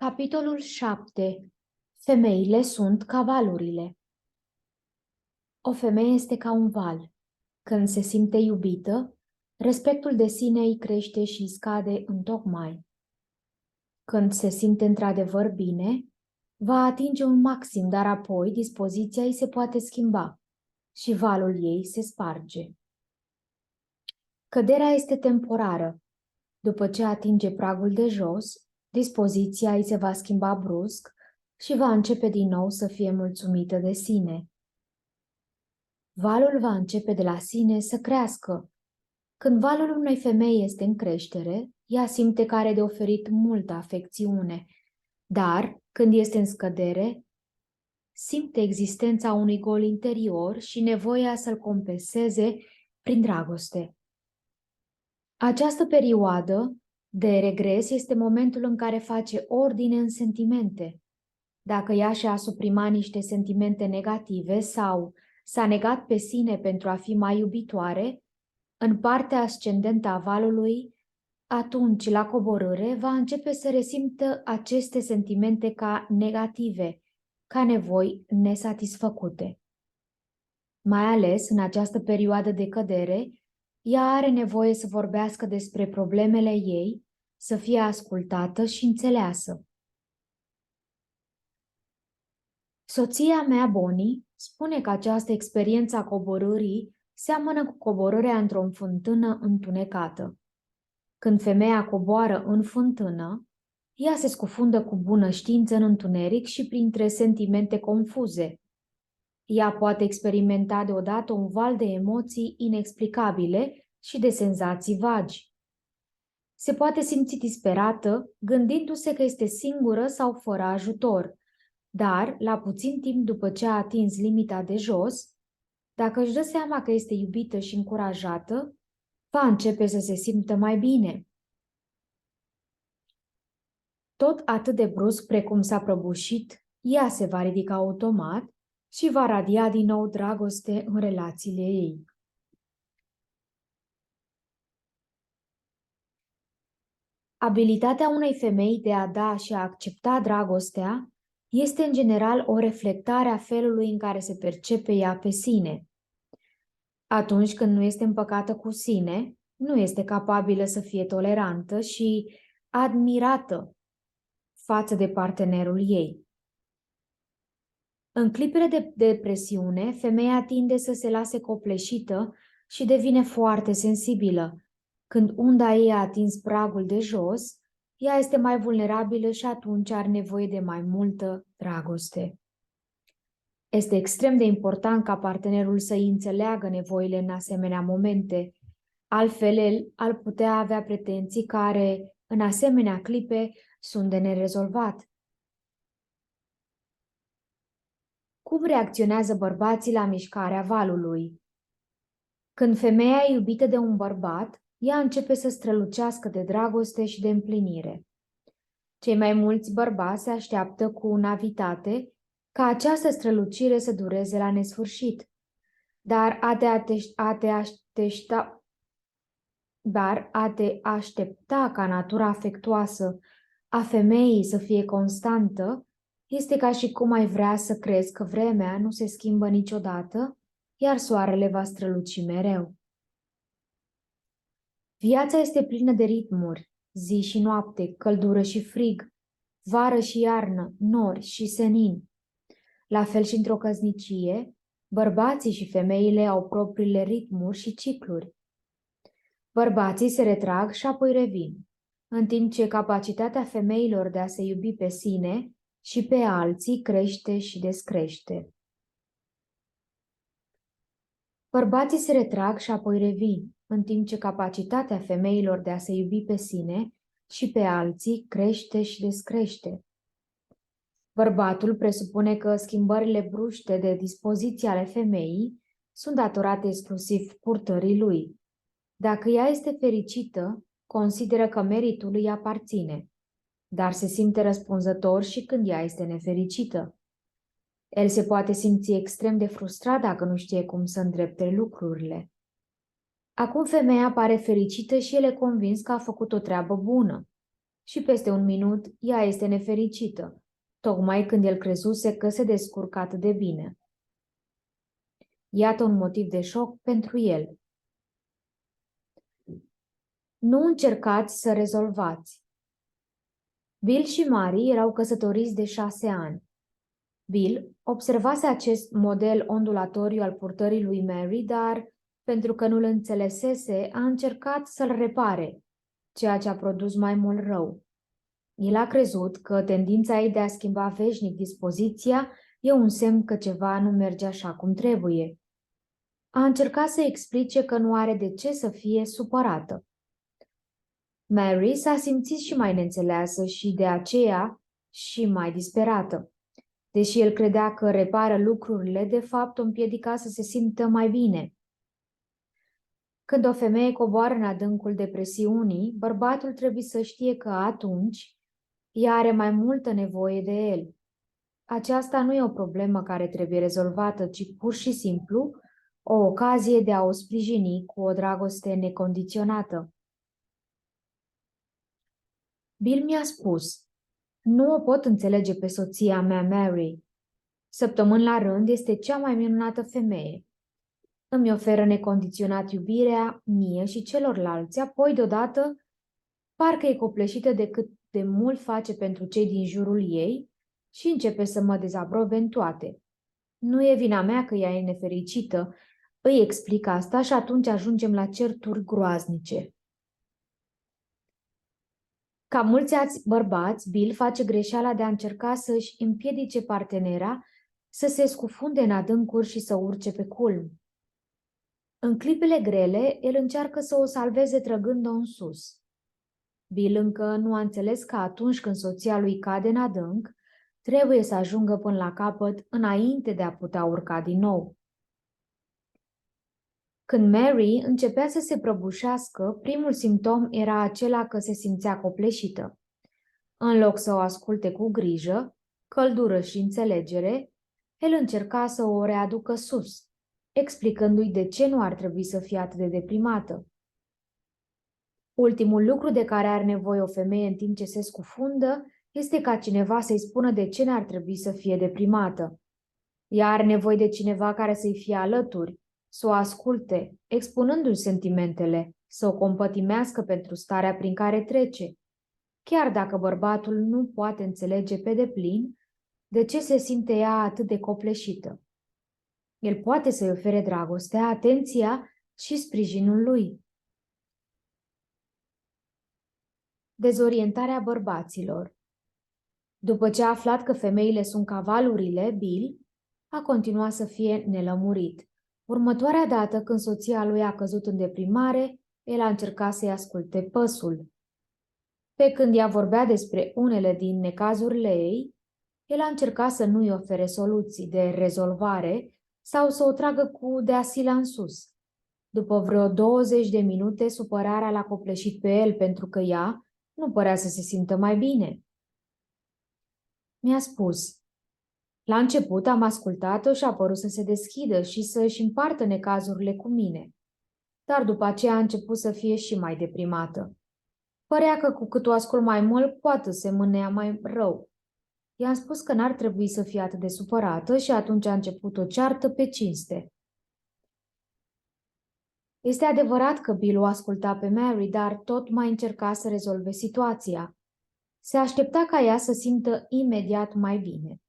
Capitolul 7. Femeile sunt ca valurile. O femeie este ca un val. Când se simte iubită, respectul de sine îi crește și îi scade întocmai. Când se simte într-adevăr bine, va atinge un maxim, dar apoi dispoziția ei se poate schimba și valul ei se sparge. Căderea este temporară. După ce atinge pragul de jos, dispoziția ei se va schimba brusc și va începe din nou să fie mulțumită de sine. Valul va începe de la sine să crească. Când valul unei femei este în creștere, ea simte că are de oferit multă afecțiune, dar când este în scădere, simte existența unui gol interior și nevoia să-l compenseze prin dragoste. Această perioadă de regres este momentul în care face ordine în sentimente. Dacă ea și-a suprimat niște sentimente negative sau s-a negat pe sine pentru a fi mai iubitoare, în partea ascendentă a valului, atunci, la coborâre, va începe să resimtă aceste sentimente ca negative, ca nevoi nesatisfăcute. Mai ales în această perioadă de cădere, ea are nevoie să vorbească despre problemele ei, să fie ascultată și înțeleasă. Soția mea, Bonnie, spune că această experiență a coborârii seamănă cu coborârea într-o fântână întunecată. Când femeia coboară în fântână, ea se scufundă cu bună știință în întuneric și printre sentimente confuze. Ea poate experimenta deodată un val de emoții inexplicabile și de senzații vagi. Se poate simți disperată, gândindu-se că este singură sau fără ajutor, dar, la puțin timp după ce a atins limita de jos, dacă își dă seama că este iubită și încurajată, va începe să se simtă mai bine. Tot atât de brusc precum s-a prăbușit, ea se va ridica automat și va radia din nou dragoste în relațiile ei. Abilitatea unei femei de a da și a accepta dragostea este în general o reflectare a felului în care se percepe ea pe sine. Atunci când nu este împăcată cu sine, nu este capabilă să fie tolerantă și admirată față de partenerul ei. În clipele de depresiune, femeia tinde să se lase copleșită și devine foarte sensibilă. Când unda ei a atins pragul de jos, ea este mai vulnerabilă și atunci are nevoie de mai multă dragoste. Este extrem de important ca partenerul să îi înțeleagă nevoile în asemenea momente, altfel el ar putea avea pretenții care, în asemenea clipe, sunt de nerezolvat. Cum reacționează bărbații la mișcarea valului? Când femeia e iubită de un bărbat, ea începe să strălucească de dragoste și de împlinire. Cei mai mulți bărbați se așteaptă cu navitate ca această strălucire să dureze la nesfârșit. Dar a te aștepta ca natura afectuoasă a femeii să fie constantă este ca și cum ai vrea să crezi că vremea nu se schimbă niciodată, iar soarele va străluci mereu. Viața este plină de ritmuri, zi și noapte, căldură și frig, vară și iarnă, nori și senin. La fel și într-o căsnicie, bărbații și femeile au propriile ritmuri și cicluri. Bărbații se retrag și apoi revin, în timp ce capacitatea femeilor de a se iubi pe sine și pe alții crește și descrește. Bărbații se retrag și apoi revin, în timp ce capacitatea femeilor de a se iubi pe sine și pe alții crește și descrește. Bărbatul presupune că schimbările bruște de dispoziție ale femeii sunt datorate exclusiv purtării lui. Dacă ea este fericită, consideră că meritul îi aparține, dar se simte răspunzător și când ea este nefericită. El se poate simți extrem de frustrat dacă nu știe cum să îndrepte lucrurile. Acum femeia pare fericită și el e convins că a făcut o treabă bună și peste un minut ea este nefericită, tocmai când el crezuse că se descurcă atât de bine. Iată un motiv de șoc pentru el. Nu încercați să rezolvați. Bill și Mary erau căsătoriți de 6 ani. Bill observase acest model ondulatoriu al purtării lui Mary, dar, pentru că nu-l înțelesese, a încercat să-l repare, ceea ce a produs mai mult rău. El a crezut că tendința ei de a schimba veșnic dispoziția e un semn că ceva nu merge așa cum trebuie. A încercat să explice că nu are de ce să fie supărată. Mary s-a simțit și mai neînțeleasă și de aceea și mai disperată. Deși el credea că repară lucrurile, de fapt o împiedica să se simtă mai bine. Când o femeie coboară în adâncul depresiunii, bărbatul trebuie să știe că atunci ea are mai multă nevoie de el. Aceasta nu e o problemă care trebuie rezolvată, ci pur și simplu o ocazie de a o sprijini cu o dragoste necondiționată. Bill mi-a spus: nu o pot înțelege pe soția mea, Mary. Săptămâni la rând este cea mai minunată femeie. Îmi oferă necondiționat iubirea mie și celorlalți, apoi deodată parcă e copleșită de cât de mult face pentru cei din jurul ei și începe să mă dezaprobe în toate. Nu e vina mea că ea e nefericită, îi explic asta și atunci ajungem la certuri groaznice. Ca mulți alți bărbați, Bill face greșeala de a încerca să își împiedice partenera să se scufunde în adâncuri și să urce pe culmi. În clipele grele, el încearcă să o salveze trăgând-o în sus. Bill încă nu a înțeles că atunci când soția lui cade în adânc, trebuie să ajungă până la capăt înainte de a putea urca din nou. Când Mary începea să se prăbușească, primul simptom era acela că se simțea copleșită. În loc să o asculte cu grijă, căldură și înțelegere, el încerca să o readucă sus, explicându-i de ce nu ar trebui să fie atât de deprimată. Ultimul lucru de care are nevoie o femeie în timp ce se scufundă este ca cineva să-i spună de ce n-ar trebui să fie deprimată. Ea are nevoie de cineva care să-i fie alături, să o asculte, expunându-i sentimentele, să o compătimească pentru starea prin care trece, chiar dacă bărbatul nu poate înțelege pe deplin de ce se simte ea atât de copleșită. El poate să-i ofere dragostea, atenția și sprijinul lui. Dezorientarea bărbaților. După ce a aflat că femeile sunt cavalurile, Bill a continuat să fie nelămurit. Următoarea dată când soția lui a căzut în deprimare, el a încercat să-i asculte păsul. Pe când ea vorbea despre unele din necazurile ei, el a încercat să nu-i ofere soluții de rezolvare sau să o tragă cu deasila în sus. După vreo 20 de minute, supărarea l-a copleșit pe el pentru că ea nu părea să se simtă mai bine. Mi-a spus: la început am ascultat-o și a părut să se deschidă și să își împartă necazurile cu mine, dar după aceea a început să fie și mai deprimată. Părea că cu cât o ascult mai mult, poate se mânea mai rău. I-am spus că n-ar trebui să fie atât de supărată și atunci a început o ceartă pe cinste. Este adevărat că Bill o asculta pe Mary, dar tot mai încerca să rezolve situația. Se aștepta ca ea să simtă imediat mai bine.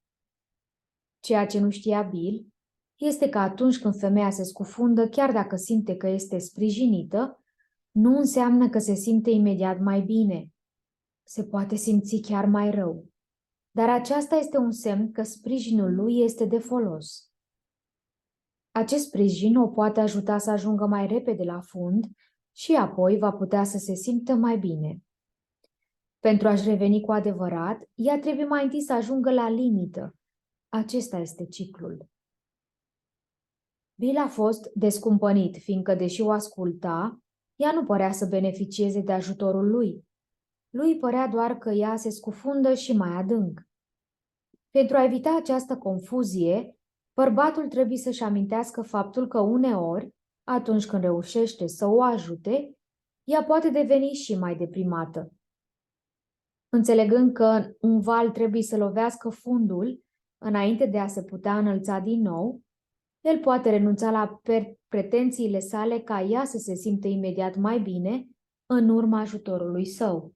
Ceea ce nu știa Bill este că atunci când femeia se scufundă, chiar dacă simte că este sprijinită, nu înseamnă că se simte imediat mai bine. Se poate simți chiar mai rău. Dar aceasta este un semn că sprijinul lui este de folos. Acest sprijin o poate ajuta să ajungă mai repede la fund și apoi va putea să se simtă mai bine. Pentru a-și reveni cu adevărat, ea trebuie mai întâi să ajungă la limită. Acesta este ciclul. Bill a fost descumpănit, fiindcă, deși o asculta, ea nu părea să beneficieze de ajutorul lui. Lui părea doar că ea se scufundă și mai adânc. Pentru a evita această confuzie, bărbatul trebuie să-și amintească faptul că uneori, atunci când reușește să o ajute, ea poate deveni și mai deprimată. Înțelegând că un val trebuie să lovească fundul înainte de a se putea înălța din nou, el poate renunța la pretențiile sale ca ea să se simtă imediat mai bine în urma ajutorului său.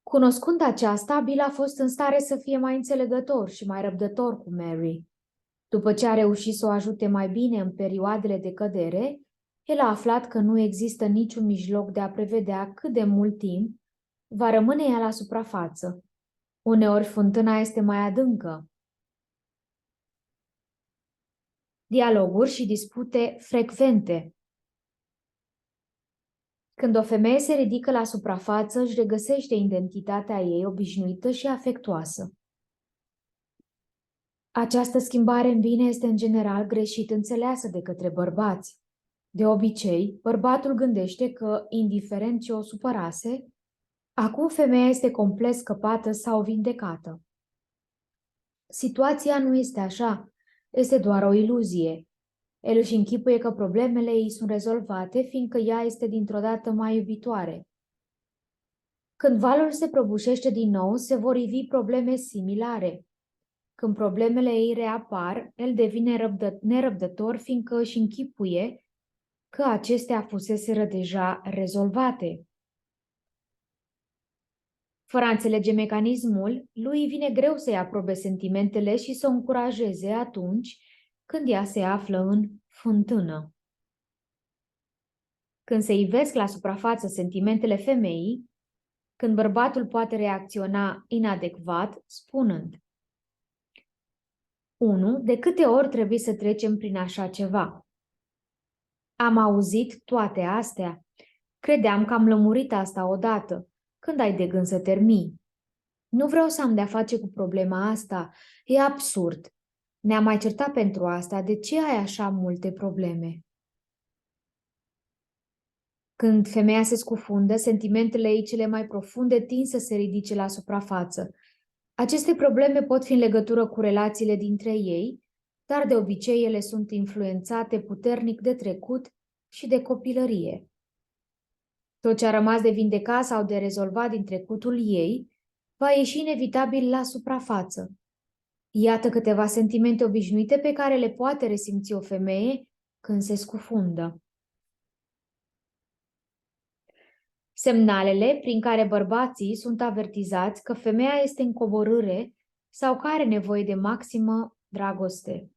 Cunoscând aceasta, Bill a fost în stare să fie mai înțelegător și mai răbdător cu Mary. După ce a reușit să o ajute mai bine în perioadele de cădere, el a aflat că nu există niciun mijloc de a prevedea cât de mult timp va rămâne ea la suprafață. Uneori fântâna este mai adâncă. Dialoguri și dispute frecvente. Când o femeie se ridică la suprafață, își regăsește identitatea ei obișnuită și afectuoasă. Această schimbare în bine este în general greșit înțeleasă de către bărbați. De obicei, bărbatul gândește că, indiferent ce o supărase, acum femeia este complet scăpată sau vindecată. Situația nu este așa, este doar o iluzie. El își închipuie că problemele ei sunt rezolvate, fiindcă ea este dintr-o dată mai iubitoare. Când valul se prăbușește din nou, se vor ivi probleme similare. Când problemele ei reapar, el devine nerăbdător, fiindcă își închipuie că acestea fuseseră deja rezolvate. Fără a înțelege mecanismul, lui vine greu să-i aprobe sentimentele și să o încurajeze atunci când ea se află în fântână. Când se ivesc la suprafață sentimentele femeii, când bărbatul poate reacționa inadecvat, spunând: 1. De câte ori trebuie să trecem prin așa ceva? Am auzit toate astea. Credeam că am lămurit asta odată. Când ai de gând să termini? Nu vreau să am de-a face cu problema asta. E absurd. Ne-am mai certat pentru asta. De ce ai așa multe probleme? Când femeia se scufundă, sentimentele ei cele mai profunde tind să se ridice la suprafață. Aceste probleme pot fi în legătură cu relațiile dintre ei, dar de obicei ele sunt influențate puternic de trecut și de copilărie. Tot ce a rămas de vindecat sau de rezolvat din trecutul ei va ieși inevitabil la suprafață. Iată câteva sentimente obișnuite pe care le poate resimți o femeie când se scufundă. Semnalele prin care bărbații sunt avertizați că femeia este în coborâre sau că are nevoie de maximă dragoste.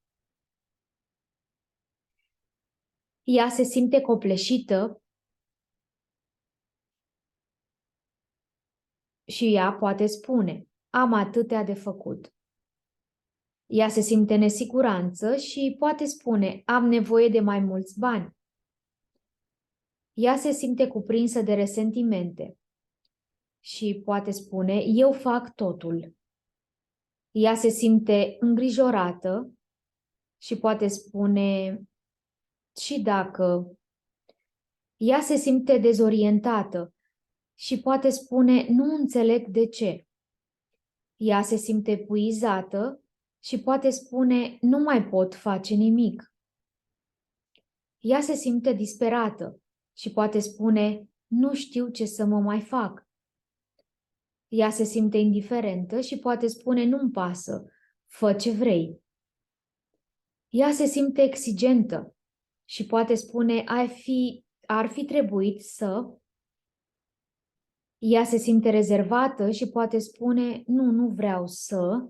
Ea se simte copleșită și ea poate spune: am atâtea de făcut. Ea se simte în nesiguranță și poate spune: am nevoie de mai mulți bani. Ea se simte cuprinsă de resentimente și poate spune: eu fac totul. Ea se simte îngrijorată și poate spune: și dacă. Ea se simte dezorientată și poate spune: nu înțeleg de ce. Ea se simte epuizată și poate spune: nu mai pot face nimic. Ea se simte disperată și poate spune: nu știu ce să mă mai fac. Ea se simte indiferentă și poate spune: nu-mi pasă, fă ce vrei. Ea se simte exigentă și poate spune: ar fi trebuit să. Ea se simte rezervată și poate spune: nu vreau să.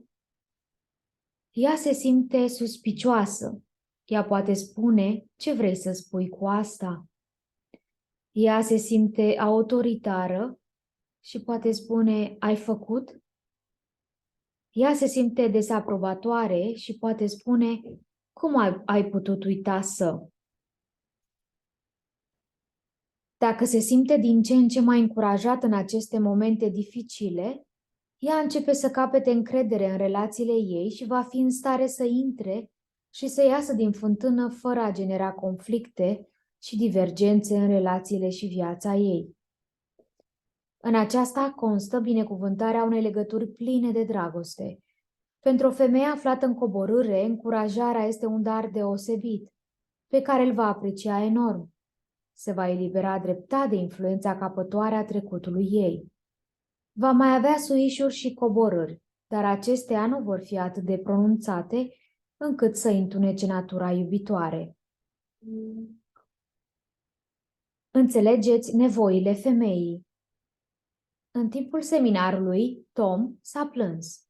Ea se simte suspicioasă. Ea poate spune: ce vrei să spui cu asta? Ea se simte autoritară și poate spune: ai făcut? Ea se simte dezaprobatoare și poate spune: cum ai putut uita să? Dacă se simte din ce în ce mai încurajată în aceste momente dificile, ea începe să capete încredere în relațiile ei și va fi în stare să intre și să iasă din fântână fără a genera conflicte și divergențe în relațiile și viața ei. În aceasta constă binecuvântarea unei legături pline de dragoste. Pentru o femeie aflată în coborâre, încurajarea este un dar deosebit, pe care îl va aprecia enorm. se va elibera dreptat de influența capătoare a trecutului ei. Va mai avea suișuri și coborâri, dar acestea nu vor fi atât de pronunțate încât să întunece natura iubitoare. Înțelegeți nevoile femeii. În timpul seminarului, Tom s-a plâns.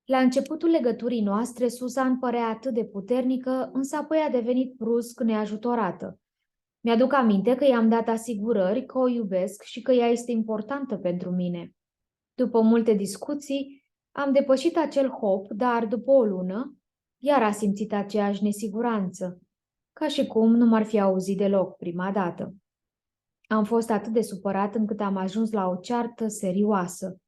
La începutul legăturii noastre, Susan părea atât de puternică, însă apoi a devenit brusc neajutorată. Mi-aduc aminte că i-am dat asigurări că o iubesc și că ea este importantă pentru mine. După multe discuții, am depășit acel hop, dar după o lună, iar a simțit aceeași nesiguranță, ca și cum nu m-ar fi auzit deloc prima dată. Am fost atât de supărat încât am ajuns la o ceartă serioasă.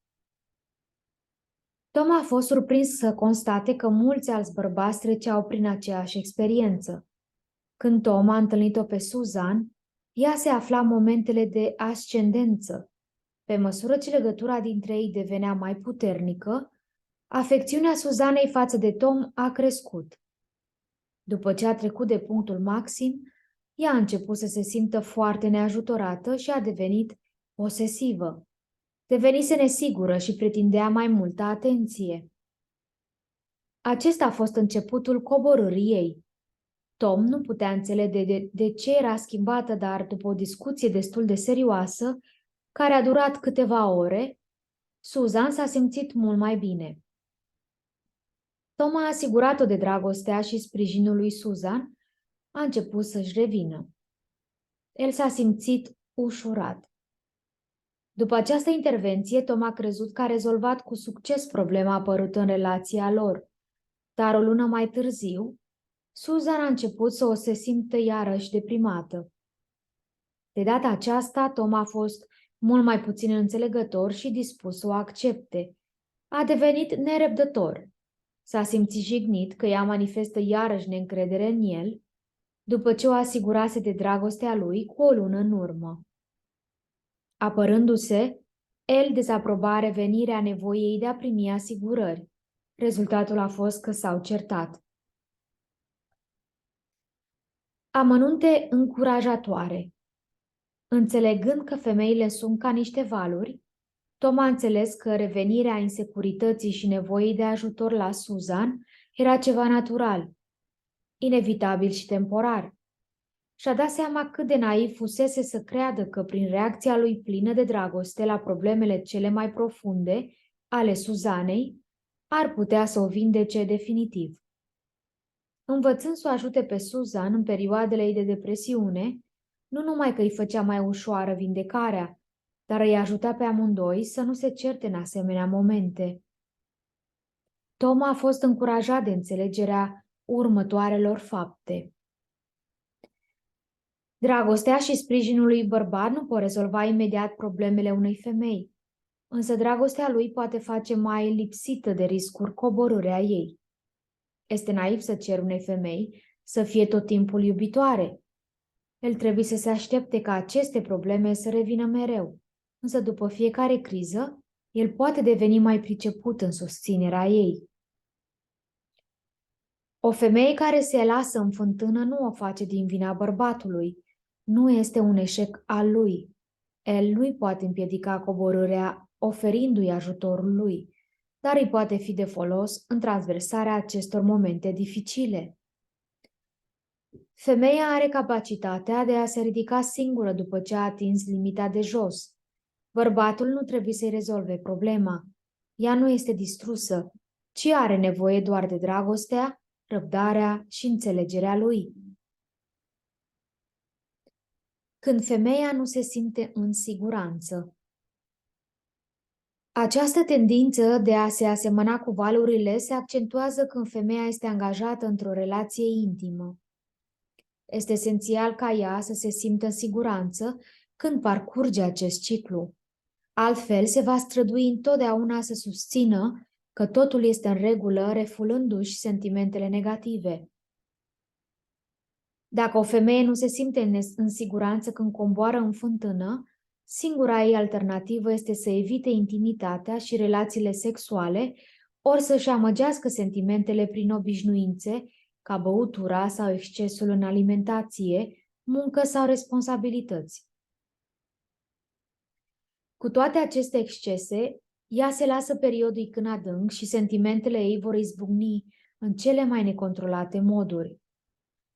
Tom a fost surprins să constate că mulți alți bărbați treceau prin aceeași experiență. Când Tom a întâlnit-o pe Susan, ea se afla în momentele de ascendență. Pe măsură ce legătura dintre ei devenea mai puternică, afecțiunea Suzanei față de Tom a crescut. După ce a trecut de punctul maxim, ea a început să se simtă foarte neajutorată și a devenit posesivă. Devenise nesigură și pretindea mai multă atenție. Acesta a fost începutul coborârii ei. Tom nu putea înțelege de ce era schimbată, dar după o discuție destul de serioasă, care a durat câteva ore, Susan s-a simțit mult mai bine. Tom a asigurat-o de dragostea și sprijinul lui Susan, a început să-și revină. El s-a simțit ușurat. După această intervenție, Tom a crezut că a rezolvat cu succes problema apărută în relația lor, dar o lună mai târziu, Susan a început să o se simtă iarăși deprimată. De data aceasta, Tom a fost mult mai puțin înțelegător și dispus să o accepte. A devenit nerăbdător. S-a simțit jignit că ea manifestă iarăși neîncredere în el, după ce o asigurase de dragostea lui cu o lună în urmă. Apărându-se, el dezaproba revenirea nevoii de a primi asigurări. Rezultatul a fost că s-au certat. Amănunte încurajatoare. Înțelegând că femeile sunt ca niște valuri, Tom a înțeles că revenirea insecurității și nevoii de ajutor la Susan era ceva natural, inevitabil și temporar. Și-a dat seama cât de naiv fusese să creadă că prin reacția lui plină de dragoste la problemele cele mai profunde ale Suzanei, ar putea să o vindece definitiv. Învățând să o ajute pe Susan în perioadele ei de depresiune, nu numai că îi făcea mai ușoară vindecarea, dar îi ajuta pe amândoi să nu se certe în asemenea momente. Tom a fost încurajat de înțelegerea următoarelor fapte. Dragostea și sprijinul lui bărbat nu pot rezolva imediat problemele unei femei, însă dragostea lui poate face mai lipsită de riscuri coborârea ei. Este naiv să cer unei femei să fie tot timpul iubitoare. El trebuie să se aștepte ca aceste probleme să revină mereu, însă după fiecare criză, el poate deveni mai priceput în susținerea ei. O femeie care se lasă în fântână nu o face din vina bărbatului. Nu este un eșec al lui. El nu-i poate împiedica coborârea oferindu-i ajutorul lui, dar îi poate fi de folos în transversarea acestor momente dificile. Femeia are capacitatea de a se ridica singură după ce a atins limita de jos. Bărbatul nu trebuie să-i rezolve problema. Ea nu este distrusă, ci are nevoie doar de dragostea, răbdarea și înțelegerea lui. Când femeia nu se simte în siguranță. Această tendință de a se asemăna cu valurile se accentuează când femeia este angajată într-o relație intimă. Este esențial ca ea să se simtă în siguranță când parcurge acest ciclu. Altfel, se va strădui întotdeauna să susțină că totul este în regulă, refulându-și sentimentele negative. Dacă o femeie nu se simte în siguranță când coboară în fântână, singura ei alternativă este să evite intimitatea și relațiile sexuale, ori să-și amăgească sentimentele prin obișnuințe, ca băutura sau excesul în alimentație, muncă sau responsabilități. Cu toate aceste excese, ea se lasă periodic în adânc și sentimentele ei vor izbucni în cele mai necontrolate moduri.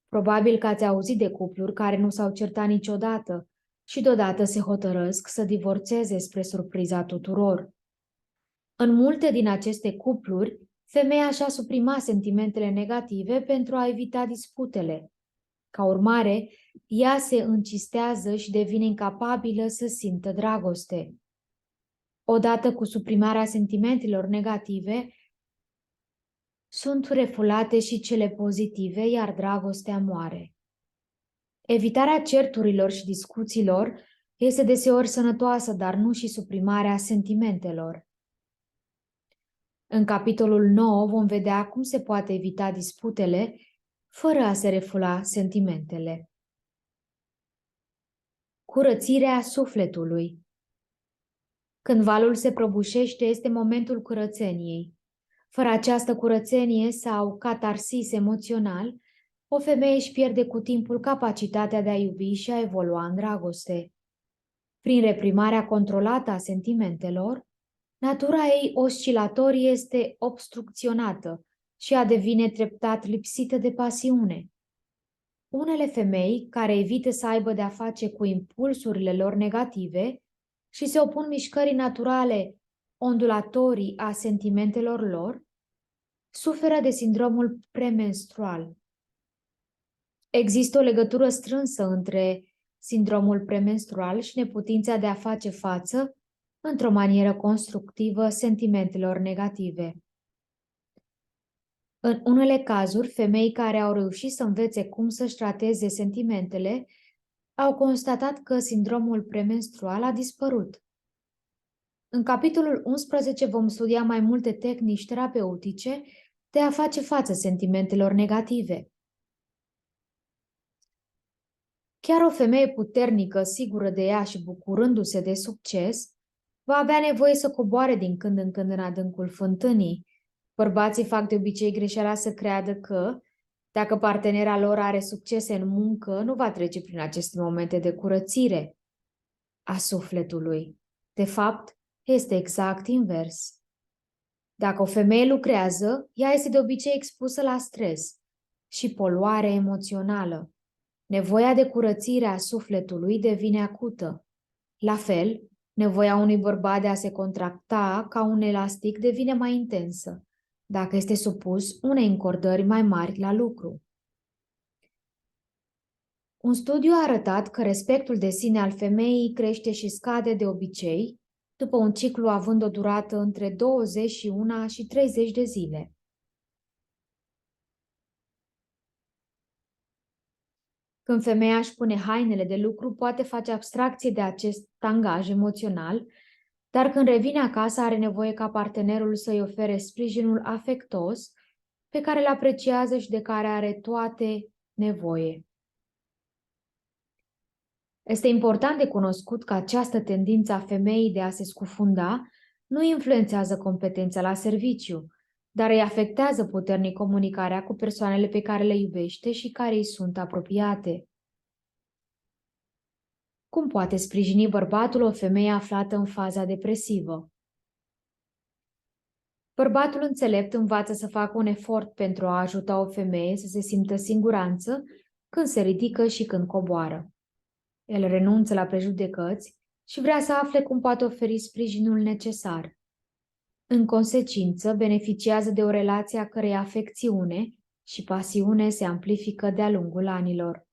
Probabil că ați auzit de cupluri care nu s-au certat niciodată și deodată se hotărăsc să divorțeze spre surpriza tuturor. În multe din aceste cupluri, femeia și-a suprimat sentimentele negative pentru a evita disputele. Ca urmare, ea se încistează și devine incapabilă să simtă dragoste. Odată cu suprimarea sentimentelor negative, sunt refulate și cele pozitive, iar dragostea moare. Evitarea certurilor și discuțiilor este deseori sănătoasă, dar nu și suprimarea sentimentelor. În capitolul 9 vom vedea cum se poate evita disputele fără a se refula sentimentele. Curățirea sufletului. Când valul se prăbușește, este momentul curățeniei. Fără această curățenie sau catarsis emoțional, o femeie își pierde cu timpul capacitatea de a iubi și a evolua în dragoste. Prin reprimarea controlată a sentimentelor, natura ei oscilatorie este obstrucționată și ea devine treptat lipsită de pasiune. Unele femei care evită să aibă de-a face cu impulsurile lor negative și se opun mișcării naturale ondulatorii a sentimentelor lor, suferă de sindromul premenstrual. Există o legătură strânsă între sindromul premenstrual și neputința de a face față, într-o manieră constructivă, sentimentelor negative. În unele cazuri, femei care au reușit să învețe cum să-și trateze sentimentele au constatat că sindromul premenstrual a dispărut. În capitolul 11 vom studia mai multe tehnici terapeutice de a face față sentimentelor negative. Chiar o femeie puternică, sigură de ea și bucurându-se de succes, va avea nevoie să coboare din când în când în adâncul fântânii. Bărbații fac de obicei greșeala să creadă că, dacă partenera lor are succese în muncă, nu va trece prin aceste momente de curățire a sufletului. De fapt, este exact invers. Dacă o femeie lucrează, ea este de obicei expusă la stres și poluare emoțională. Nevoia de curățire a sufletului devine acută. La fel, nevoia unui bărbat de a se contracta ca un elastic devine mai intensă, dacă este supus unei încordări mai mari la lucru. Un studiu a arătat că respectul de sine al femeii crește și scade de obicei, după un ciclu având o durată între 21 și 30 de zile. Când femeia își pune hainele de lucru, poate face abstracție de acest tangaj emoțional, dar când revine acasă are nevoie ca partenerul să-i ofere sprijinul afectos pe care îl apreciază și de care are toate nevoie. Este important de cunoscut că această tendință a femeii de a se scufunda nu influențează competența la serviciu, dar îi afectează puternic comunicarea cu persoanele pe care le iubește și care îi sunt apropiate. Cum poate sprijini bărbatul o femeie aflată în faza depresivă? Bărbatul înțelept învață să facă un efort pentru a ajuta o femeie să se simtă siguranță când se ridică și când coboară. El renunță la prejudecăți și vrea să afle cum poate oferi sprijinul necesar. În consecință, beneficiază de o relație a cărei afecțiune și pasiune se amplifică de-a lungul anilor.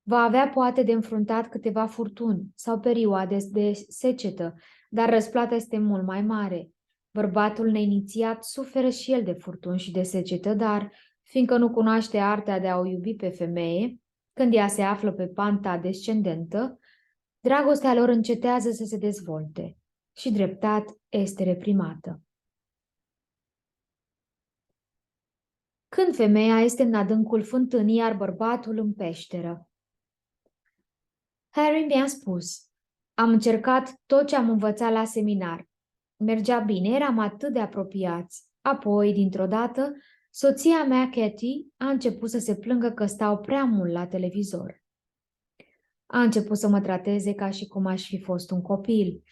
Va avea poate de înfruntat câteva furtuni sau perioade de secetă, dar răsplata este mult mai mare. Bărbatul neinițiat suferă și el de furtuni și de secetă, dar, fiindcă nu cunoaște arta de a o iubi pe femeie, când ea se află pe panta descendentă, dragostea lor încetează să se dezvolte și dreptat este reprimată. Când femeia este în adâncul fântânii, iar bărbatul în peșteră. Harry mi-a spus: am încercat tot ce am învățat la seminar. Mergea bine, eram atât de apropiați. Apoi, dintr-o dată, soția mea, Katie, a început să se plângă că stau prea mult la televizor. A început să mă trateze ca și cum aș fi fost un copil.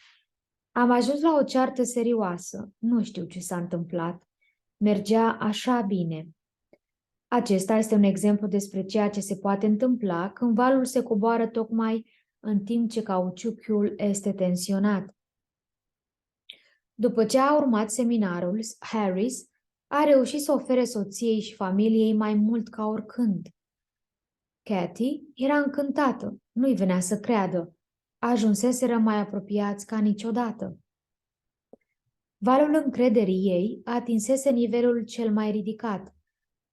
Am ajuns la o ceartă serioasă. Nu știu ce s-a întâmplat. Mergea așa bine. Acesta este un exemplu despre ceea ce se poate întâmpla când valul se coboară tocmai în timp ce cauciucul este tensionat. După ce a urmat seminarul, Harris a reușit să ofere soției și familiei mai mult ca oricând. Katie era încântată, nu-i venea să creadă. Ajunseseră mai apropiați ca niciodată. Valul încrederii ei atinsese nivelul cel mai ridicat.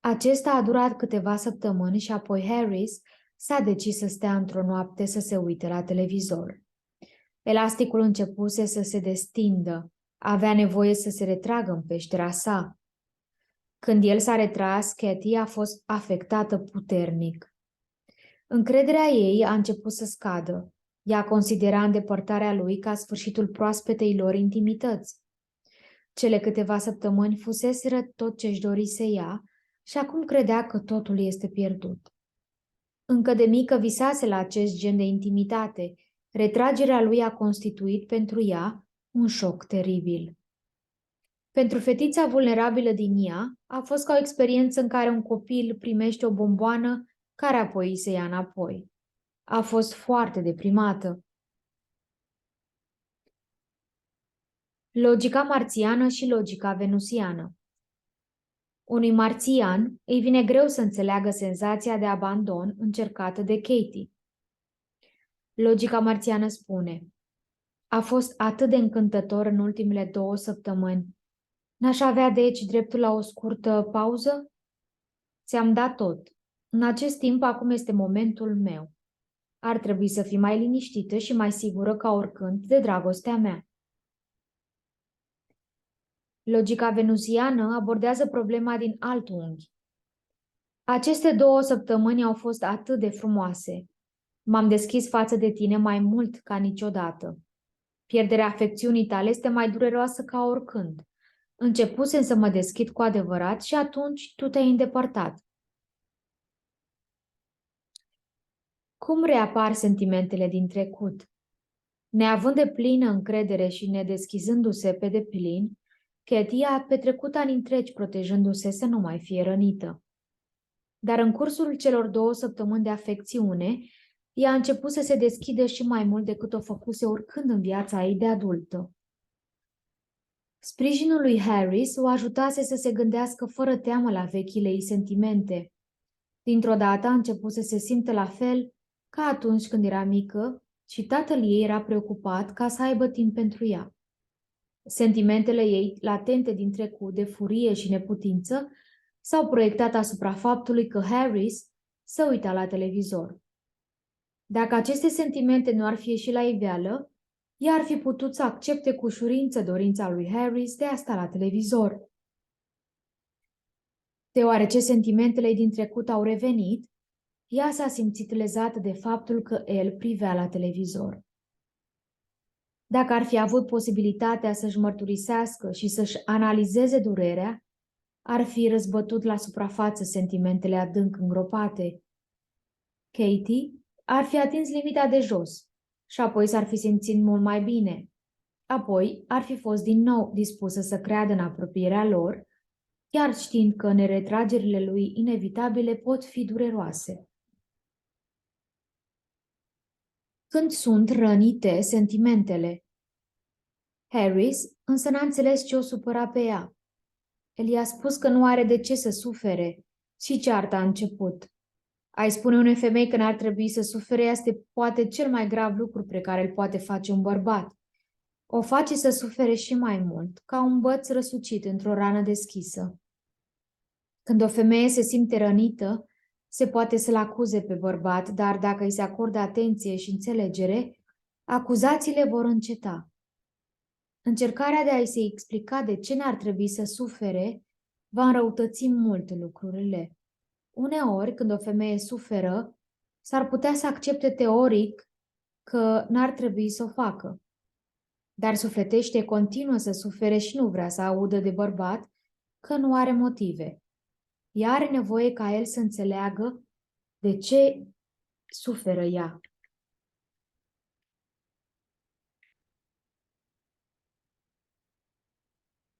Acesta a durat câteva săptămâni și apoi Harris s-a decis să stea într-o noapte să se uite la televizor. Elasticul începuse să se destindă. Avea nevoie să se retragă în peștera sa. Când el s-a retras, Katie a fost afectată puternic. Încrederea ei a început să scadă. Ea considera îndepărtarea lui ca sfârșitul proaspetei lor intimități. Cele câteva săptămâni fuseseră tot ce-și dorise ea și acum credea că totul este pierdut. Încă de mică visase la acest gen de intimitate. Retragerea lui a constituit pentru ea un șoc teribil. Pentru fetița vulnerabilă din ea, a fost ca o experiență în care un copil primește o bomboană care apoi îi se ia înapoi. A fost foarte deprimată. Logica marțiană și logica venusiană. Unui marțian îi vine greu să înțeleagă senzația de abandon încercată de Katie. Logica marțiană spune: a fost atât de încântător în ultimele 2 săptămâni. N-aș avea deci dreptul la o scurtă pauză? Ți-am dat tot. În acest timp acum este momentul meu. Ar trebui să fii mai liniștită și mai sigură ca oricând de dragostea mea. Logica venusiană abordează problema din alt unghi. Aceste 2 săptămâni au fost atât de frumoase. M-am deschis față de tine mai mult ca niciodată. Pierderea afecțiunii tale este mai dureroasă ca oricând. Începusem să mă deschid cu adevărat și atunci tu te-ai îndepărtat. Cum reapar sentimentele din trecut? Neavând de plină încredere și nedeschizându-se pe deplin, Katie a petrecut ani întregi protejându-se să nu mai fie rănită. Dar în cursul celor 2 săptămâni de afecțiune, ea a început să se deschidă și mai mult decât o făcuse oricând în viața ei de adultă. Sprijinul lui Harris o ajutase să se gândească fără teamă la vechile ei sentimente. Dintr-o dată a început să se simtă la fel ca atunci când era mică și tatăl ei era preocupat ca să aibă timp pentru ea. Sentimentele ei latente din trecut de furie și neputință s-au proiectat asupra faptului că Harris se uita la televizor. Dacă aceste sentimente nu ar fi ieșit la iveală, ea ar fi putut să accepte cu ușurință dorința lui Harris de a sta la televizor. Deoarece sentimentele din trecut au revenit, ea s-a simțit lezată de faptul că el privea la televizor. Dacă ar fi avut posibilitatea să-și mărturisească și să-și analizeze durerea, ar fi răzbătut la suprafață sentimentele adânc îngropate. Katie ar fi atins limita de jos și apoi s-ar fi simțit mult mai bine. Apoi ar fi fost din nou dispusă să creadă în apropierea lor, chiar știind că neretragerile lui inevitabile pot fi dureroase. Când sunt rănite sentimentele. Harris însă n-a înțeles ce o supăra pe ea. El i-a spus că nu are de ce să sufere și cearta a început. Ai spune unei femei că n-ar trebui să sufere este poate cel mai grav lucru pe care îl poate face un bărbat. O face să sufere și mai mult, ca un băț răsucit într-o rană deschisă. Când o femeie se simte rănită, se poate să-l acuze pe bărbat, dar dacă îi se acordă atenție și înțelegere, acuzațiile vor înceta. Încercarea de a-i se explica de ce n-ar trebui să sufere va înrăutăți mult lucrurile. Uneori, când o femeie suferă, s-ar putea să accepte teoric că n-ar trebui să o facă. Dar sufletește continuă să sufere și nu vrea să audă de bărbat că nu are motive. Ea are nevoie ca el să înțeleagă de ce suferă ea.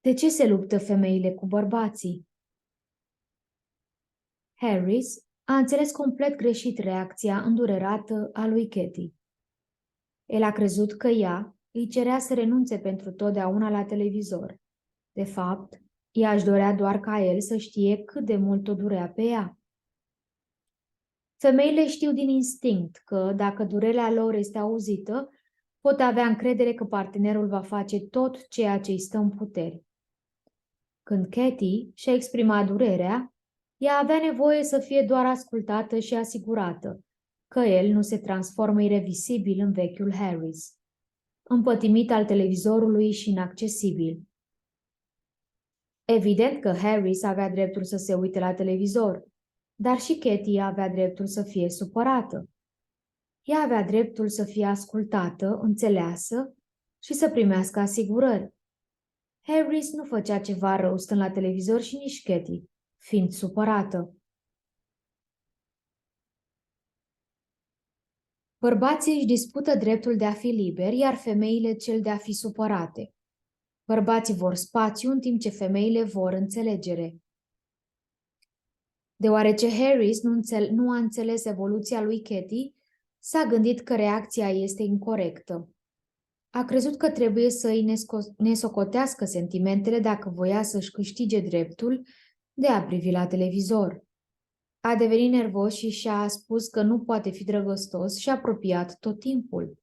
De ce se luptă femeile cu bărbații? Harris a înțeles complet greșit reacția îndurerată a lui Katie. El a crezut că ea îi cerea să renunțe pentru totdeauna la televizor. De fapt, ea își dorea doar ca el să știe cât de mult o durea pe ea. Femeile știu din instinct că, dacă durerea lor este auzită, pot avea încredere că partenerul va face tot ceea ce îi stă în puteri. Când Katie și-a exprimat durerea, ea avea nevoie să fie doar ascultată și asigurată că el nu se transformă irreversibil în vechiul Harris, împătimit al televizorului și inaccesibil. Evident că Harris avea dreptul să se uite la televizor, dar și Katie avea dreptul să fie supărată. Ea avea dreptul să fie ascultată, înțeleasă și să primească asigurări. Harris nu făcea ceva rău stând la televizor și nici Katie, fiind supărată. Bărbații își dispută dreptul de a fi liberi, iar femeile cel de a fi supărate. Bărbații vor spațiu, în timp ce femeile vor înțelegere. Deoarece Harris nu a înțeles evoluția lui Katie, s-a gândit că reacția este incorectă. A crezut că trebuie să îi nesocotească sentimentele dacă voia să-și câștige dreptul de a privi la televizor. A devenit nervos și și-a spus că nu poate fi drăgăstos și apropiat tot timpul.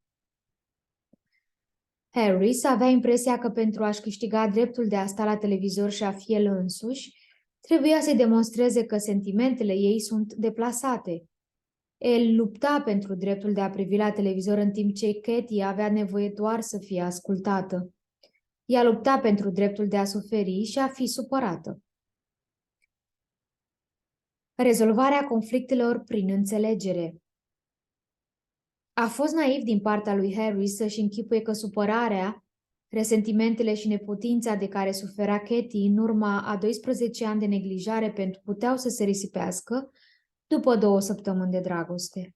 Harris avea impresia că pentru a-și câștiga dreptul de a sta la televizor și a fi el însuși, trebuia să-i demonstreze că sentimentele ei sunt deplasate. El lupta pentru dreptul de a privi la televizor în timp ce Katie avea nevoie doar să fie ascultată. Ea lupta pentru dreptul de a suferi și a fi supărată. Rezolvarea conflictelor prin înțelegere. A fost naiv din partea lui Harris să-și închipuie că supărarea, resentimentele și neputința de care suferea Katie în urma a 12 ani de neglijare puteau să se risipească după 2 săptămâni de dragoste.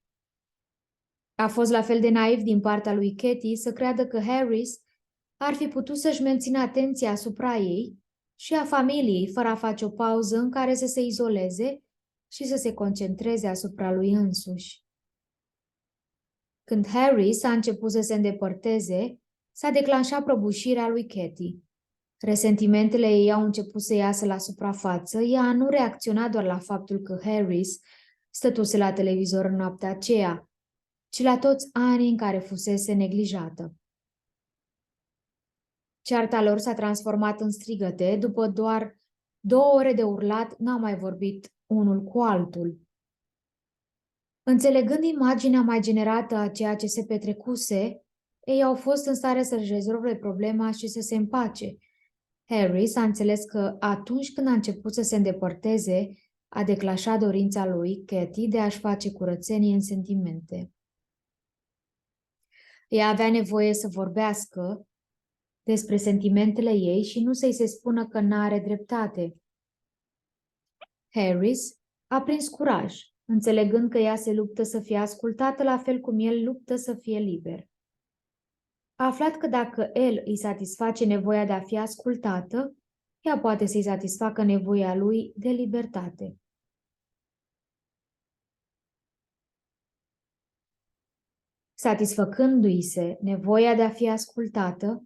A fost la fel de naiv din partea lui Katie să creadă că Harris ar fi putut să-și mențină atenția asupra ei și a familiei fără a face o pauză în care să se izoleze și să se concentreze asupra lui însuși. Când Harris a început să se îndepărteze, s-a declanșat prăbușirea lui Katie. Resentimentele ei au început să iasă la suprafață, ea nu reacționa doar la faptul că Harris stătuse la televizor în noaptea aceea, ci la toți anii în care fusese neglijată. Cearta lor s-a transformat în strigăte, după doar 2 ore de urlat, n-au mai vorbit unul cu altul. Înțelegând imaginea mai generată a ceea ce se petrecuse, ei au fost în stare să-și rezolve problema și să se împace. Harris a înțeles că atunci când a început să se îndepărteze, a declanșat dorința lui, Katie, de a-și face curățenie în sentimente. Ea avea nevoie să vorbească despre sentimentele ei și nu să-i se spună că n-are dreptate. Harris a prins curaj, înțelegând că ea se luptă să fie ascultată la fel cum el luptă să fie liber. A aflat că dacă el îi satisface nevoia de a fi ascultată, ea poate să-i satisfacă nevoia lui de libertate. Satisfăcându-i se nevoia de a fi ascultată,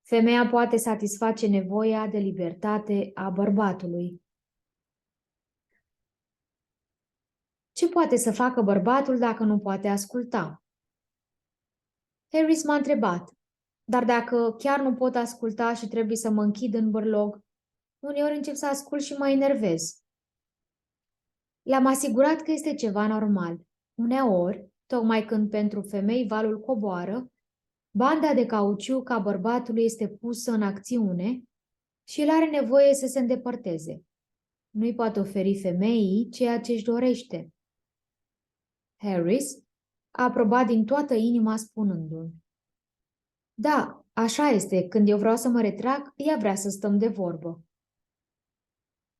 femeia poate satisface nevoia de libertate a bărbatului. Ce poate să facă bărbatul dacă nu poate asculta? Harris m-a întrebat, dar dacă chiar nu pot asculta și trebuie să mă închid în bărlog, uneori încep să ascult și mă enervez. Le-am asigurat că este ceva normal. Uneori, tocmai când pentru femei valul coboară, banda de cauciuc a bărbatului este pusă în acțiune și el are nevoie să se îndepărteze. Nu-i poate oferi femeii ceea ce își dorește. Harris a aprobat din toată inima spunându-mi: da, așa este, când eu vreau să mă retrag, ea vrea să stăm de vorbă.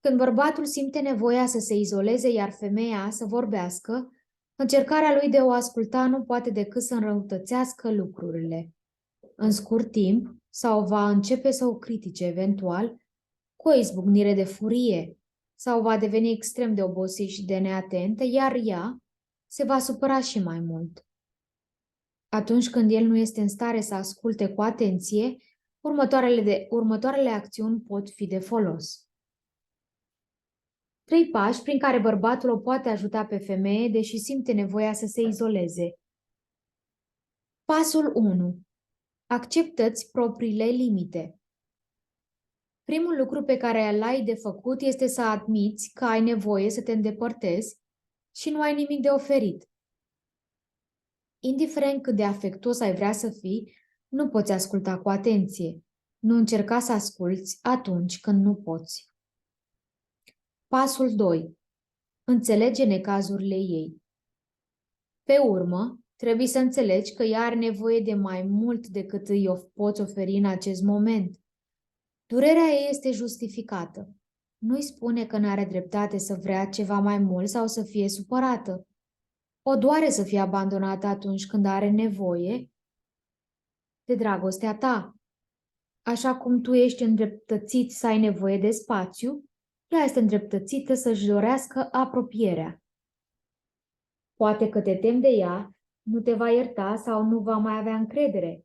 Când bărbatul simte nevoia să se izoleze, iar femeia să vorbească, încercarea lui de a o asculta nu poate decât să înrăutățească lucrurile. În scurt timp, sau va începe să o critique eventual, cu o izbucnire de furie, sau va deveni extrem de obosit și de neatentă, iar ea se va supăra și mai mult. Atunci când el nu este în stare să asculte cu atenție, următoarele acțiuni pot fi de folos. 3 pași prin care bărbatul o poate ajuta pe femeie, deși simte nevoia să se izoleze. Pasul 1. Acceptă-ți propriile limite. Primul lucru pe care l-ai de făcut este să admiți că ai nevoie să te îndepărtezi și nu ai nimic de oferit. Indiferent cât de afectuos ai vrea să fii, nu poți asculta cu atenție. Nu încerca să asculți atunci când nu poți. Pasul 2. Înțelege necazurile ei. Pe urmă, trebuie să înțelegi că ea are nevoie de mai mult decât îi poți oferi în acest moment. Durerea ei este justificată. Nu-i spune că n-are dreptate să vrea ceva mai mult sau să fie supărată. O doare să fie abandonată atunci când are nevoie de dragostea ta. Așa cum tu ești îndreptățit să ai nevoie de spațiu, ea este îndreptățită să-și dorească apropierea. Poate că te temi de ea, nu te va ierta sau nu va mai avea încredere.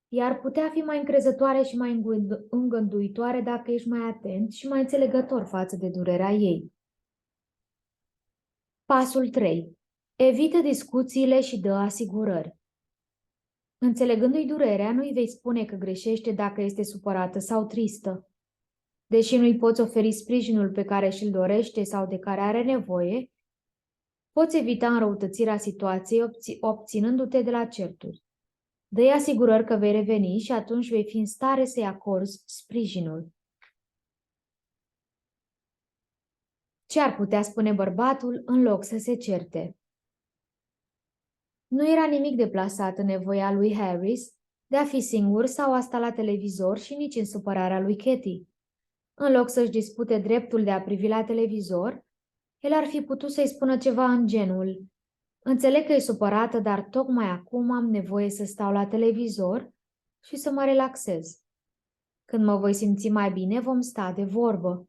Iar putea fi mai încrezătoare și mai îngăduitoare dacă ești mai atent și mai înțelegător față de durerea ei. Pasul 3. Evită discuțiile și dă asigurări. Înțelegându-i durerea, nu-i vei spune că greșește dacă este supărată sau tristă. Deși nu-i poți oferi sprijinul pe care și-l dorește sau de care are nevoie, poți evita înrăutățirea situației obținându-te de la certuri. Dă-i asigurări că vei reveni și atunci vei fi în stare să-i acorzi sprijinul. Ce ar putea spune bărbatul în loc să se certe? Nu era nimic deplasat în nevoia lui Harris de a fi singur sau a sta la televizor și nici în supărarea lui Katie. În loc să-și dispute dreptul de a privi la televizor, el ar fi putut să-i spună ceva în genul: înțeleg că e supărată, dar tocmai acum am nevoie să stau la televizor și să mă relaxez. Când mă voi simți mai bine, vom sta de vorbă.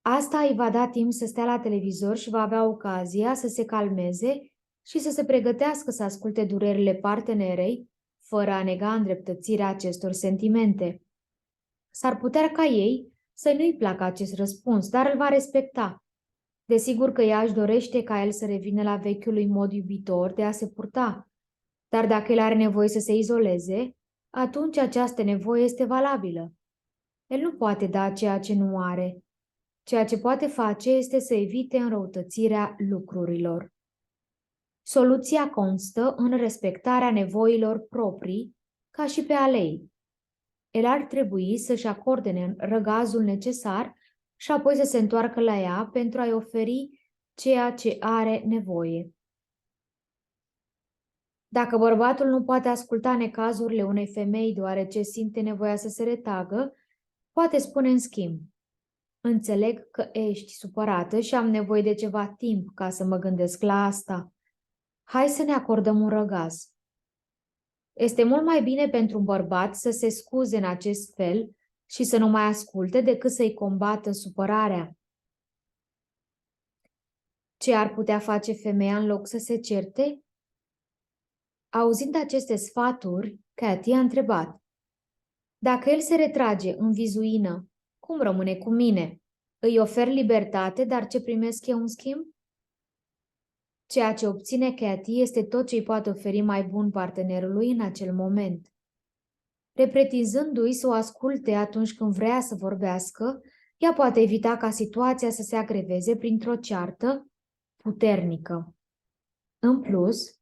Asta îi va da timp să stea la televizor și va avea ocazia să se calmeze și să se pregătească să asculte durerile partenerei, fără a nega îndreptățirea acestor sentimente. S-ar putea ca ei să nu-i placă acest răspuns, dar îl va respecta. Desigur că ea își dorește ca el să revină la vechiul lui mod iubitor de a se purta, dar dacă el are nevoie să se izoleze, atunci această nevoie este valabilă. El nu poate da ceea ce nu are. Ceea ce poate face este să evite înrăutățirea lucrurilor. Soluția constă în respectarea nevoilor proprii, ca și pe ale ei. El ar trebui să-și acorde răgazul necesar și apoi să se întoarcă la ea pentru a-i oferi ceea ce are nevoie. Dacă bărbatul nu poate asculta necazurile unei femei deoarece simte nevoia să se retragă, poate spune în schimb: înțeleg că ești supărată și am nevoie de ceva timp ca să mă gândesc la asta. Hai să ne acordăm un răgaz. Este mult mai bine pentru un bărbat să se scuze în acest fel și să nu mai asculte decât să-i combată supărarea. Ce ar putea face femeia în loc să se certe? Auzind aceste sfaturi, Katie a întrebat: dacă el se retrage în vizuină, cum rămâne cu mine? Îi ofer libertate, dar ce primesc eu în schimb? Ceea ce obține Katie este tot ce îi poate oferi mai bun partenerului în acel moment. Repretizându-i să o asculte atunci când vrea să vorbească, ea poate evita ca situația să se agreveze printr-o ceartă puternică. În plus,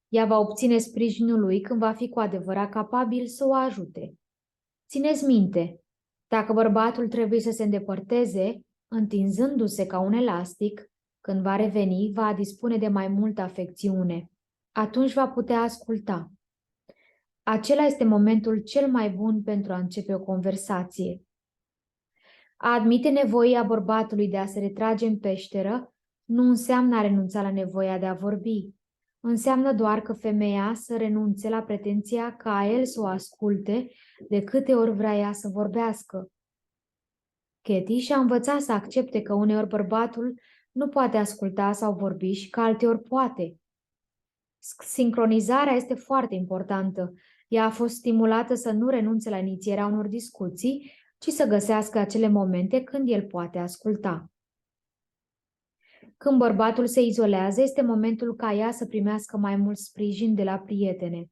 ea va obține sprijinul lui când va fi cu adevărat capabil să o ajute. Țineți minte, dacă bărbatul trebuie să se îndepărteze, întinzându-se ca un elastic, când va reveni, va dispune de mai multă afecțiune. Atunci va putea asculta. Acela este momentul cel mai bun pentru a începe o conversație. A admite nevoia bărbatului de a se retrage în peșteră nu înseamnă a renunța la nevoia de a vorbi. Înseamnă doar că femeia să renunțe la pretenția ca el să o asculte de câte ori vrea ea să vorbească. Katie și-a învățat să accepte că uneori bărbatul nu poate asculta sau vorbi și că alteori poate. Sincronizarea este foarte importantă. Ea a fost stimulată să nu renunțe la inițierea unor discuții, ci să găsească acele momente când el poate asculta. Când bărbatul se izolează, este momentul ca ea să primească mai mult sprijin de la prietene.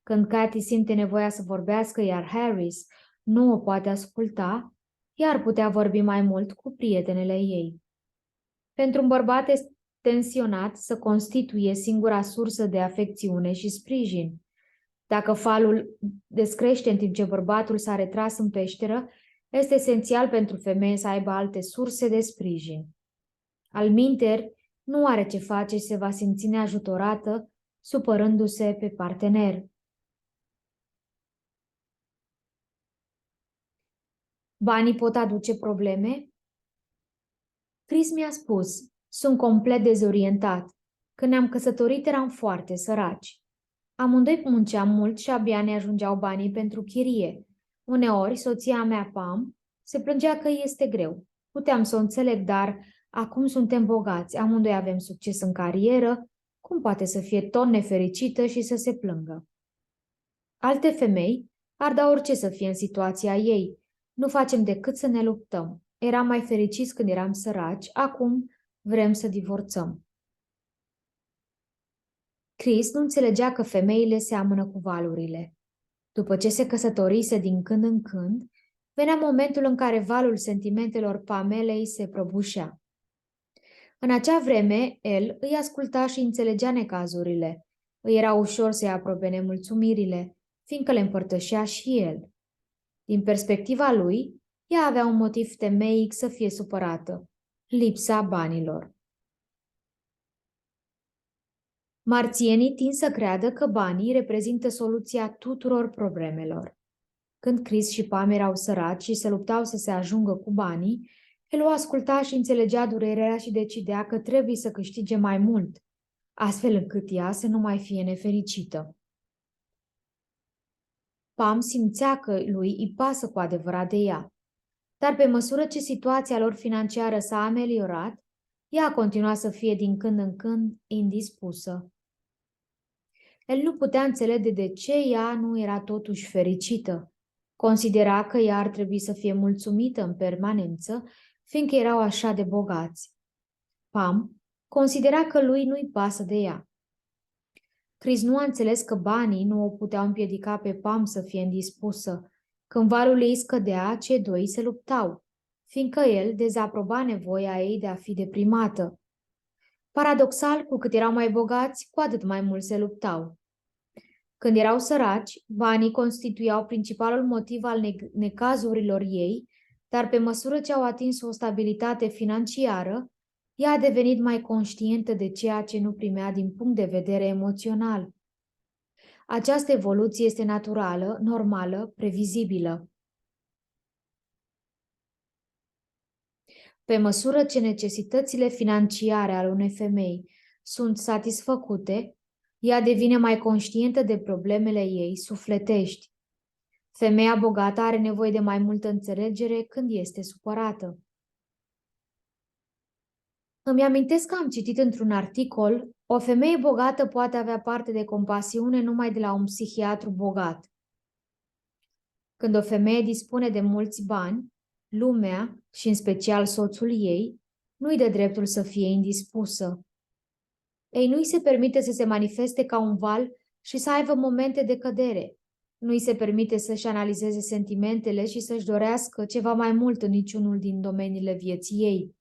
Când Katie simte nevoia să vorbească, iar Harris nu o poate asculta, ea ar putea vorbi mai mult cu prietenele ei. Pentru un bărbat tensionat să constituie singura sursă de afecțiune și sprijin. Dacă falul descrește în timp ce bărbatul s-a retras în peșteră, este esențial pentru femeie să aibă alte surse de sprijin. Alminteri, nu are ce face și se va simți neajutorată, supărându-se pe partener. Banii pot aduce probleme? Chris mi-a spus, sunt complet dezorientat. Când ne-am căsătorit eram foarte săraci. Amândoi munceam mult și abia ne ajungeau banii pentru chirie. Uneori, soția mea, Pam, se plângea că este greu. Puteam să o înțeleg, dar acum suntem bogați, amândoi avem succes în carieră, cum poate să fie tot nefericită și să se plângă? Alte femei ar da orice să fie în situația ei. Nu facem decât să ne luptăm. Eram mai fericiți când eram săraci, acum vrem să divorțăm. Chris nu înțelegea că femeile seamănă cu valurile. După ce se căsătorise din când în când, venea momentul în care valul sentimentelor Pamelei se prăbușea. În acea vreme, el îi asculta și înțelegea necazurile. Îi era ușor să-i aprobe nemulțumirile, fiindcă le împărtășea și el. Din perspectiva lui, ea avea un motiv temeic să fie supărată: lipsa banilor. Marțienii tind să creadă că banii reprezintă soluția tuturor problemelor. Când Chris și Pam erau săraci și se luptau să se ajungă cu banii, el o asculta și înțelegea durerea și decidea că trebuie să câștige mai mult, astfel încât ea să nu mai fie nefericită. Pam simțea că lui îi pasă cu adevărat de ea, dar pe măsură ce situația lor financiară s-a ameliorat, ea a continuat să fie din când în când indispusă. El nu putea înțelege de ce ea nu era totuși fericită. Considera că ea ar trebui să fie mulțumită în permanență, fiindcă erau așa de bogați. Pam considera că lui nu-i pasă de ea. Chris nu a înțeles că banii nu o puteau împiedica pe Pam să fie indispusă. Când valul ei scădea, cei doi se luptau, fiindcă el dezaproba nevoia ei de a fi deprimată. Paradoxal, cu cât erau mai bogați, cu atât mai mult se luptau. Când erau săraci, banii constituiau principalul motiv al necazurilor ei, dar pe măsură ce au atins o stabilitate financiară, ea a devenit mai conștientă de ceea ce nu primea din punct de vedere emoțional. Această evoluție este naturală, normală, previzibilă. Pe măsură ce necesitățile financiare ale unei femei sunt satisfăcute, ea devine mai conștientă de problemele ei sufletești. Femeia bogată are nevoie de mai multă înțelegere când este supărată. Îmi amintesc că am citit într-un articol: o femeie bogată poate avea parte de compasiune numai de la un psihiatru bogat. Când o femeie dispune de mulți bani, lumea, și în special soțul ei, nu-i dă dreptul să fie indispusă. Ei nu-i se permite să se manifeste ca un val și să aibă momente de cădere. Nu-i se permite să-și analizeze sentimentele și să-și dorească ceva mai mult în niciunul din domeniile vieții ei.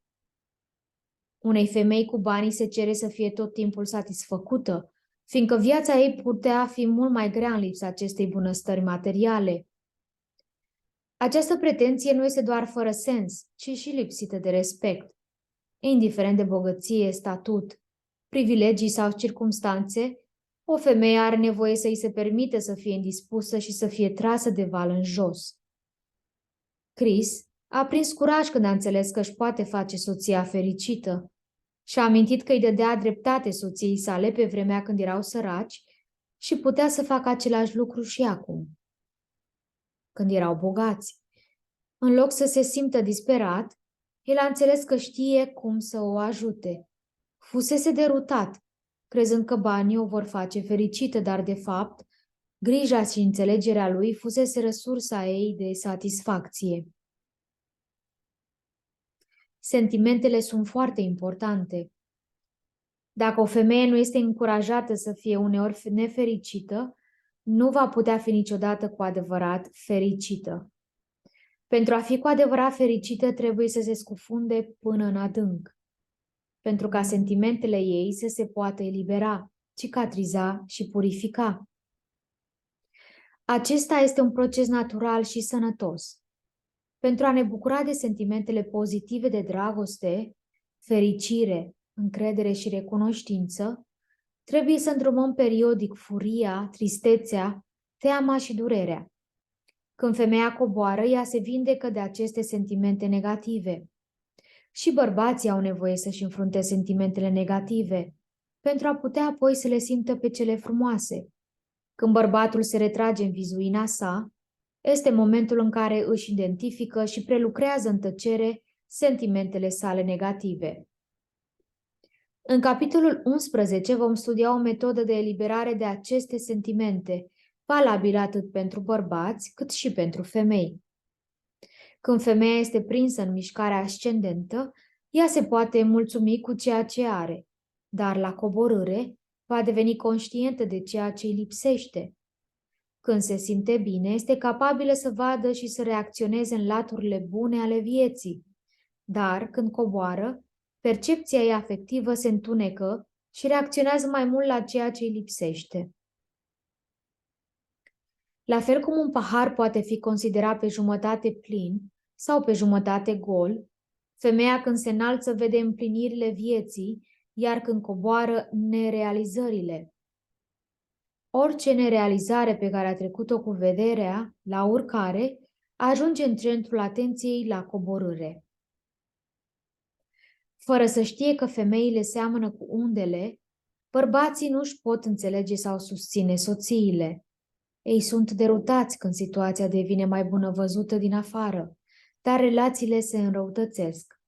Unei femei cu banii se cere să fie tot timpul satisfăcută, fiindcă viața ei putea fi mult mai grea în lipsa acestei bunăstări materiale. Această pretenție nu este doar fără sens, ci și lipsită de respect. Indiferent de bogăție, statut, privilegii sau circumstanțe, o femeie are nevoie să îi se permite să fie indispusă și să fie trasă de val în jos. Chris A prins curaj când a înțeles că își poate face soția fericită și-a amintit că îi dădea dreptate soției sale pe vremea când erau săraci și putea să facă același lucru și acum, când erau bogați. În loc să se simtă disperat, el a înțeles că știe cum să o ajute. Fusese derutat, crezând că banii o vor face fericită, dar de fapt, grija și înțelegerea lui fusese resursa ei de satisfacție. Sentimentele sunt foarte importante. Dacă o femeie nu este încurajată să fie uneori nefericită, nu va putea fi niciodată cu adevărat fericită. Pentru a fi cu adevărat fericită, trebuie să se scufunde până în adânc, pentru ca sentimentele ei să se poată elibera, cicatriza și purifica. Acesta este un proces natural și sănătos. Pentru a ne bucura de sentimentele pozitive de dragoste, fericire, încredere și recunoștință, trebuie să îndrumăm periodic furia, tristețea, teama și durerea. Când femeia coboară, ea se vindecă de aceste sentimente negative. Și bărbații au nevoie să-și înfrunte sentimentele negative, pentru a putea apoi să le simtă pe cele frumoase. Când bărbatul se retrage în vizuina sa, este momentul în care își identifică și prelucrează în tăcere sentimentele sale negative. În capitolul 11 vom studia o metodă de eliberare de aceste sentimente, valabilă atât pentru bărbați cât și pentru femei. Când femeia este prinsă în mișcarea ascendentă, ea se poate mulțumi cu ceea ce are, dar la coborâre va deveni conștientă de ceea ce îi lipsește. Când se simte bine, este capabilă să vadă și să reacționeze în laturile bune ale vieții, dar când coboară, percepția ei afectivă se întunecă și reacționează mai mult la ceea ce îi lipsește. La fel cum un pahar poate fi considerat pe jumătate plin sau pe jumătate gol, femeia când se înalță vede împlinirile vieții, iar când coboară nerealizările. Orice nerealizare pe care a trecut-o cu vederea, la urcare, ajunge în centrul atenției la coborâre. Fără să știe că femeile seamănă cu undele, bărbații nu își pot înțelege sau susține soțiile. Ei sunt derutați când situația devine mai bună văzută din afară, dar relațiile se înrăutățesc.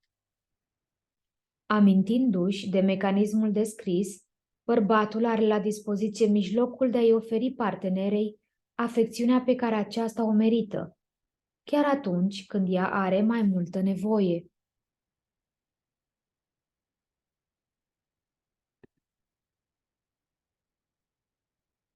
Amintindu-și de mecanismul descris, bărbatul are la dispoziție mijlocul de a-i oferi partenerei afecțiunea pe care aceasta o merită, chiar atunci când ea are mai multă nevoie.